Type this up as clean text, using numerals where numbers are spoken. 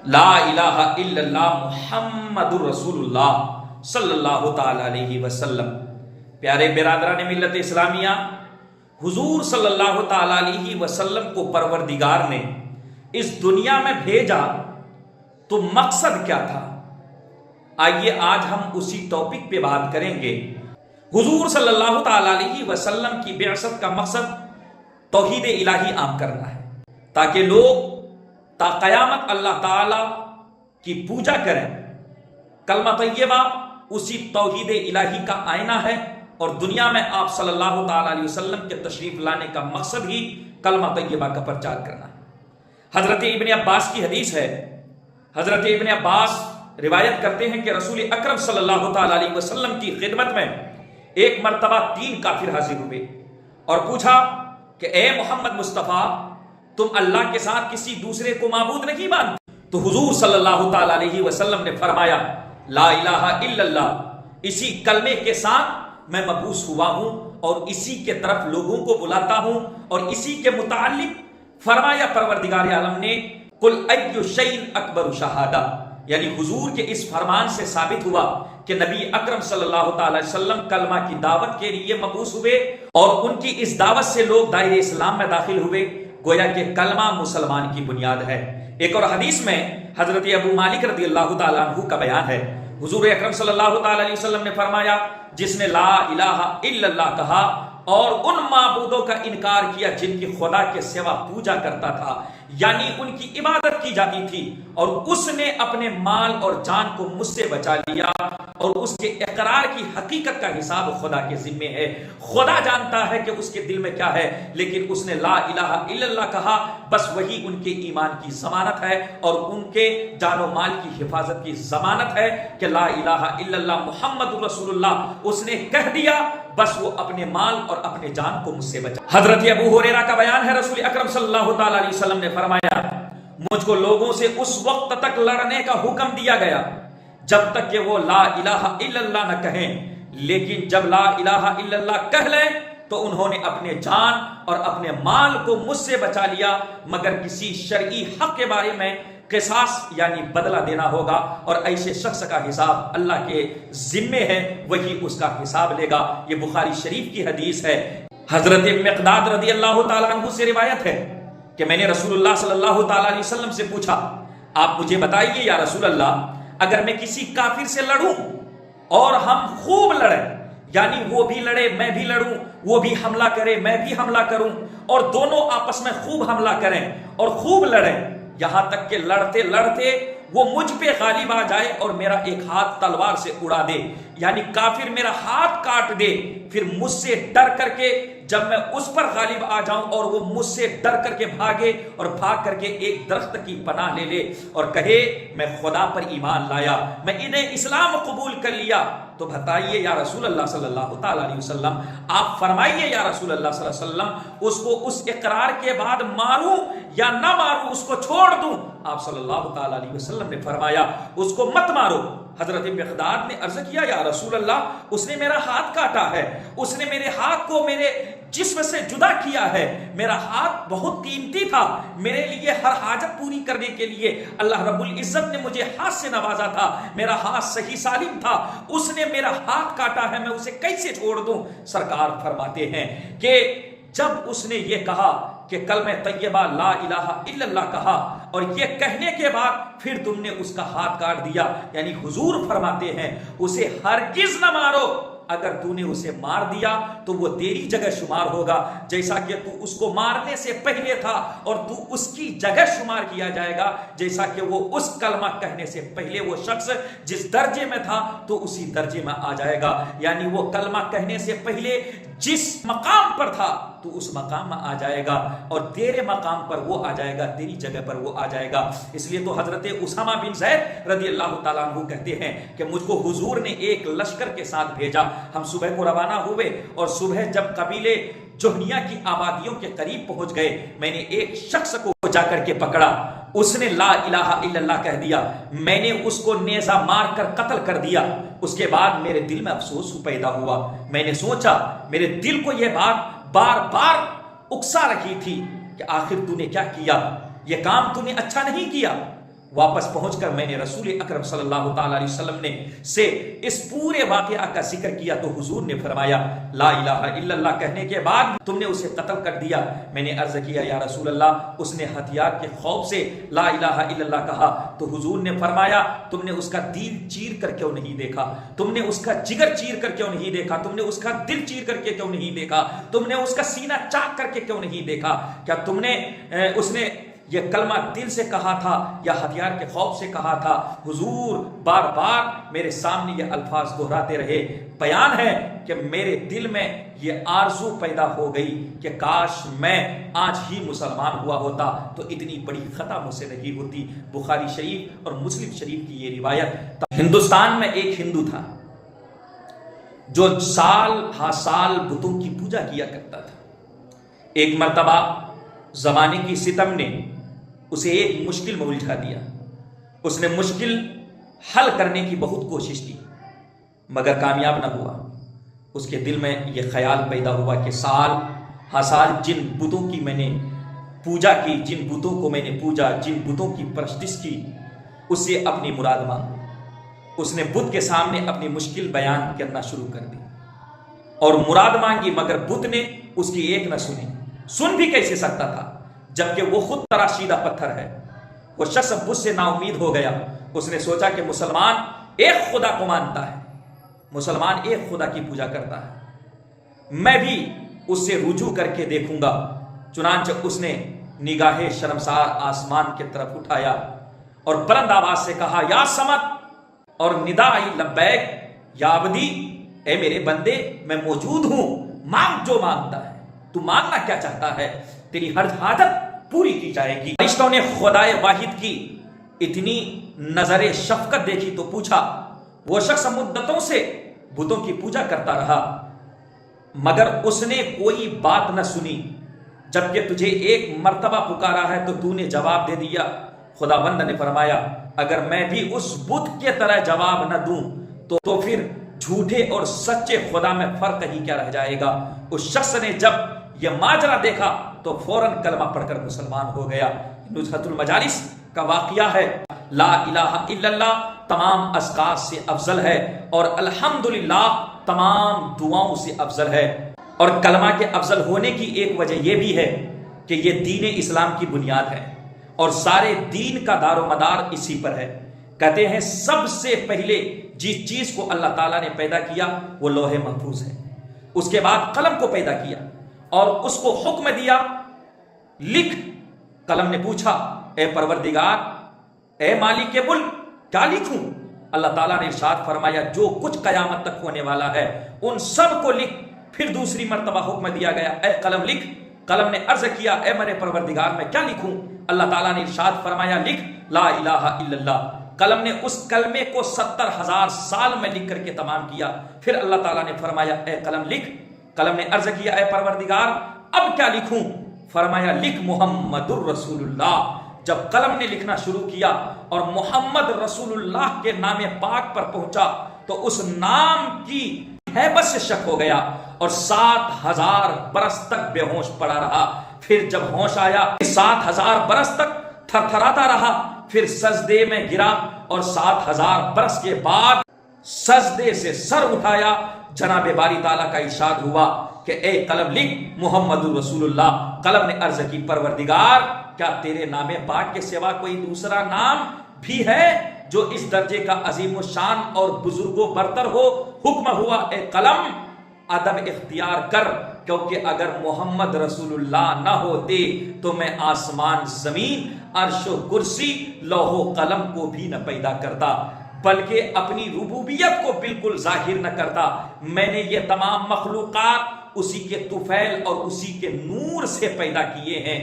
لا الہ الا اللہ محمد الرسول اللہ صلی اللہ تعالی علیہ وسلم۔ پیارے برادران ملت اسلامیہ، حضور صلی اللہ تعالی علیہ وسلم کو پروردگار نے اس دنیا میں بھیجا تو مقصد کیا تھا؟ آئیے آج ہم اسی ٹاپک پہ بات کریں گے۔ حضور صلی اللہ تعالی علیہ وسلم کی بعثت کا مقصد توحید الہی عام کرنا ہے، تاکہ لوگ تا قیامت اللہ تعالی کی پوجا کریں۔ کلمہ طیبہ اسی توحید الہی کا آئینہ ہے، اور دنیا میں آپ صلی اللہ تعالی علیہ وسلم کے تشریف لانے کا مقصد ہی کلمہ طیبہ کا پرچار کرنا ہے۔ حضرت ابن عباس کی حدیث ہے، حضرت ابن عباس روایت کرتے ہیں کہ رسول اکرم صلی اللہ تعالی علیہ وسلم کی خدمت میں ایک مرتبہ 3 کافر حاضر ہوئے اور پوچھا کہ اے محمد مصطفیٰ، تم اللہ کے ساتھ کسی دوسرے کو معبود نہیں مانتے؟ تو حضور صلی اللہ تعالی علیہ وسلم نے فرمایا لا الہ الا اللہ، اسی کلمے کے ساتھ میں مبعوث ہوا ہوں اور اسی کے طرف لوگوں کو بلاتا ہوں، اور اسی کے متعلق فرمایا پروردگار عالم نے قل ای شیء اکبر شہادہ، یعنی حضور کے اس فرمان سے ثابت ہوا کہ نبی اکرم صلی اللہ تعالی علیہ وسلم کلمہ کی دعوت کے لیے مبعوث ہوئے، اور ان کی اس دعوت سے لوگ دائرہ اسلام میں داخل ہوئے، گویا کہ کلمہ مسلمان کی بنیاد ہے۔ ایک اور حدیث میں حضرت ابو مالک رضی اللہ تعالیٰ عنہ کا بیان ہے، حضور اکرم صلی اللہ تعالی علیہ وسلم نے فرمایا جس نے لا الہ الا اللہ کہا اور ان معبودوں کا انکار کیا جن کی خدا کے سوا پوجا کرتا تھا، یعنی ان کی عبادت کی جاتی تھی، اور اس نے اپنے مال اور جان کو مجھ سے بچا لیا، اور اس کے اقرار کی حقیقت کا حساب خدا کے ذمے ہے۔ خدا جانتا ہے کہ اس کے دل میں کیا ہے، لیکن اس نے لا الہ الا اللہ کہا، بس وہی ان کے ایمان کی ضمانت ہے اور ان کے جان و مال کی حفاظت کی ضمانت ہے کہ لا الہ الا اللہ محمد رسول اللہ اس نے کہہ دیا، بس وہ اپنے مال اور اپنے جان کو مجھ سے بچا۔ حضرت ابو ہریرہ کا بیان ہے، رسول اکرم صلی اللہ تعالی علیہ وسلم نے فرمایا مجھ کو لوگوں سے اس وقت تک لڑنے کا حکم دیا گیا جب تک کہ وہ لا الہ الا اللہ نہ کہیں، لیکن جب لا الہ الا اللہ کہہ لیں تو انہوں نے اپنے جان اور اپنے مال کو مجھ سے بچا لیا، مگر کسی شرعی حق کے بارے میں قصاص یعنی بدلہ دینا ہوگا، اور ایسے شخص کا حساب اللہ کے ذمے ہے، وہی اس کا حساب لے گا۔ یہ بخاری شریف کی حدیث ہے۔ حضرت مقداد رضی اللہ تعالیٰ عنہ سے روایت ہے کہ میں نے رسول اللہ صلی اللہ تعالیٰ علیہ وسلم سے پوچھا آپ مجھے بتائیے یا رسول اللہ، اگر میں کسی کافر سے لڑوں اور ہم خوب لڑیں، یعنی وہ بھی لڑے میں بھی لڑوں، وہ بھی حملہ کرے میں بھی حملہ کروں، اور دونوں آپس میں خوب حملہ کریں اور خوب لڑیں، یہاں تک کہ لڑتے لڑتے وہ مجھ پہ غالب آ جائے اور میرا ایک ہاتھ تلوار سے اڑا دے، یعنی کافر میرا ہاتھ کاٹ دے، پھر مجھ سے ڈر کر کے جب میں اس پر غالب آ جاؤں اور وہ مجھ سے ڈر کر کے بھاگے اور بھاگ کر کے ایک درخت کی پناہ لے لے اور کہے میں خدا پر ایمان لایا، میں انہیں اسلام قبول کر لیا، تو بتائیے یا رسول اللہ صلی اللہ تعالی علیہ وسلم، آپ فرمائیے یا رسول اللہ صلی اللہ علیہ وسلم، اس کو اس اقرار کے بعد ماروں یا نہ ماروں، اس کو چھوڑ دوں؟ آپ صلی اللہ تعالی علیہ وسلم نے فرمایا اس کو مت مارو۔ حضرت مقداد نے عرض کیا یا رسول اللہ، اس نے میرا ہاتھ کاٹا ہے، اس نے میرے ہاتھ کو میرے جسم سے جدا کیا ہے، میرا ہاتھ بہت قیمتی تھا، میرے لیے ہر حاجت پوری کرنے کے لیے اللہ رب العزت نے مجھے ہاتھ سے نوازا تھا، میرا ہاتھ صحیح سالم تھا، اس نے میرا ہاتھ کاٹا ہے، میں اسے کیسے چھوڑ دوں؟ سرکار فرماتے ہیں کہ جب اس نے یہ کہا کہ کلمہ طیبہ لا الہ الا اللہ کہا اور یہ کہنے کے بعد پھر تم نے اس کا ہاتھ کاٹ دیا، یعنی حضور فرماتے ہیں اسے ہرگز نہ مارو، اگر تو نے اسے مار دیا تو وہ تیری جگہ شمار ہوگا جیسا کہ تو اس کو مارنے سے پہلے تھا، اور تو اس کی جگہ شمار کیا جائے گا جیسا کہ وہ اس کلمہ کہنے سے پہلے وہ شخص جس درجے میں تھا تو اسی درجے میں آ جائے گا، یعنی وہ کلمہ کہنے سے پہلے جس مقام پر تھا تو اس مقام میں آ جائے گا، اور تیرے مقام پر وہ آ جائے گا، تیری جگہ پر وہ آ جائے گا۔ اس لیے تو حضرت اسامہ بن زید رضی اللہ تعالیٰ عنہ کہتے ہیں کہ مجھ کو حضور نے ایک لشکر کے ساتھ بھیجا، ہم صبح کو روانہ ہوئے، اور صبح جب قبیلے جوہنیہ کی آبادیوں کے قریب پہنچ گئے، میں نے ایک شخص کو جا کر کے پکڑا، اس نے لا الہ الا اللہ کہہ دیا، میں نے اس کو نیزہ مار کر قتل کر دیا۔ اس کے بعد میرے دل میں افسوس پیدا ہوا، میں نے سوچا میرے دل کو یہ بات بار بار اکسا رہی تھی کہ آخر تو نے کیا کیا، یہ کام تو نے اچھا نہیں کیا۔ واپس پہنچ کر میں نے رسول اکرم صلی اللہ تعالی علیہ وسلم نے سے اس پورے واقعہ کا ذکر کیا تو حضور نے فرمایا لا الہ الا اللہ کہنے کے بعد تم نے اسے قتل کر دیا. میں نے عرض کیا یا رسول اللہ اس نے ہتھیار کے خوف سے لا الہ الا اللہ کہا. تو حضور نے فرمایا تم نے اس کا دل چیر کر کیوں نہیں دیکھا, تم نے اس کا جگر چیر کر کیوں نہیں دیکھا, تم نے اس کا دل چیر کر کے کیوں نہیں دیکھا, تم نے اس کا سینہ چاک کر کے کیوں نہیں دیکھا؟ کیا تم نے اس نے یہ کلمہ دل سے کہا تھا یا ہتھیار کے خوف سے کہا تھا؟ حضور بار بار میرے سامنے یہ الفاظ دہراتے رہے. بیان ہے کہ میرے دل میں یہ آرزو پیدا ہو گئی کہ کاش میں آج ہی مسلمان ہوا ہوتا تو اتنی بڑی خطا مجھ سے نہیں ہوتی. بخاری شریف اور مسلم شریف کی یہ روایت. ہندوستان میں ایک ہندو تھا جو سال ہا سال بتوں کی پوجا کیا کرتا تھا. ایک مرتبہ زمانے کی ستم نے اسے ایک مشکل میں الجھا دیا. اس نے مشکل حل کرنے کی بہت کوشش کی مگر کامیاب نہ ہوا. اس کے دل میں یہ خیال پیدا ہوا کہ سال ہر سال جن بتوں کی میں نے پوجا کی, جن بتوں کو میں نے پوجا, جن بتوں کی پرستش کی, اس سے اپنی مراد مانگو. اس نے بت کے سامنے اپنی مشکل بیان کرنا شروع کر دی اور مراد مانگی مگر بت نے اس کی ایک نہ سنی. سن بھی کیسے سکتا تھا جبکہ وہ خود تراشیدہ پتھر ہے. وہ شخص بت سے نا امید ہو گیا. اس نے سوچا کہ مسلمان ایک خدا کو مانتا ہے, مسلمان ایک خدا کی پوجا کرتا ہے, میں بھی اس سے رجوع کر کے دیکھوں گا. چنانچہ اس نے نگاہ شرمسار آسمان کی طرف اٹھایا اور بلند آواز سے کہا یا سمت, اور ندا آئی لبیک یا عبدی, اے میرے بندے میں موجود ہوں, مانگ جو مانگتا ہے. تو مانگنا کیا چاہتا ہے, تیری ہر حاجت پوری کی جائے گی. فرشتوں نے خدائے واحد کی اتنی نظر شفقت دیکھی تو پوچھا. وہ شخص مدتوں سے بتوں کی پوجا کرتا رہا مگر اس نے کوئی بات نہ سنی. جبکہ تجھے ایک مرتبہ پکارا ہے تو نے جواب دے دیا. خدا بند نے فرمایا اگر میں بھی اس بت کے طرح جواب نہ دوں تو پھر جھوٹے اور سچے خدا میں فرق ہی کیا رہ جائے گا. اس شخص نے جب یہ ماجرا دیکھا تو فوراً کلمہ پڑھ کر مسلمان ہو گیا. نزہۃ المجالس کا واقعہ ہے. لا الہ الا اللہ تمام اذکار سے افضل ہے اور الحمدللہ تمام دعاؤں سے افضل ہے. اور کلمہ کے افضل ہونے کی ایک وجہ یہ بھی ہے کہ یہ دین اسلام کی بنیاد ہے اور سارے دین کا دار و مدار اسی پر ہے. کہتے ہیں سب سے پہلے جس چیز کو اللہ تعالیٰ نے پیدا کیا وہ لوح محفوظ ہے. اس کے بعد قلم کو پیدا کیا اور اس کو حکم دیا لکھ. قلم نے پوچھا اے پروردگار, اے مالک ملک, کیا لکھوں؟ اللہ تعالیٰ نے ارشاد فرمایا جو کچھ قیامت تک ہونے والا ہے ان سب کو لکھ. پھر دوسری مرتبہ حکم دیا گیا اے قلم لکھ. قلم نے عرض کیا اے میرے پروردگار میں کیا لکھوں؟ اللہ تعالیٰ نے ارشاد فرمایا لکھ لا الہ الا اللہ. قلم نے اس کلمے کو 70,000 سال میں لکھ کر کے تمام کیا. پھر اللہ تعالیٰ نے فرمایا اے قلم لکھ. قلم نے عرض کیا اے پروردگار اب کیا لکھوں؟ فرمایا لکھ محمد الرسول اللہ. جب قلم نے لکھنا شروع کیا اور محمد رسول اللہ کے نام پاک پر پہنچا تو اس نام کی ہیبت سے شک ہو گیا اور 7,000 برس تک بے ہوش پڑا رہا. پھر جب ہوش آیا 7,000 برس تک تھر تھراتا رہا. پھر سجدے میں گرا اور 7,000 برس کے بعد سجدے سے سر اٹھایا. جناب باری تعالیٰ کا ارشاد ہوا کہ اے قلم لکھ محمد الرسول اللہ. قلم نے عرض کی پروردگار کیا تیرے نام پاک کے سوا کوئی دوسرا نام بھی ہے جو اس درجے کا عظیم و شان اور بزرگ و برتر ہو؟ حکم ہوا اے قلم ادب اختیار کر, کیونکہ اگر محمد رسول اللہ نہ ہوتے تو میں آسمان زمین عرش و کرسی لوح و قلم کو بھی نہ پیدا کرتا بلکہ اپنی ربوبیت کو بالکل ظاہر نہ کرتا. میں نے یہ تمام مخلوقات اسی کے طفیل اور اسی کے نور سے پیدا کیے ہیں.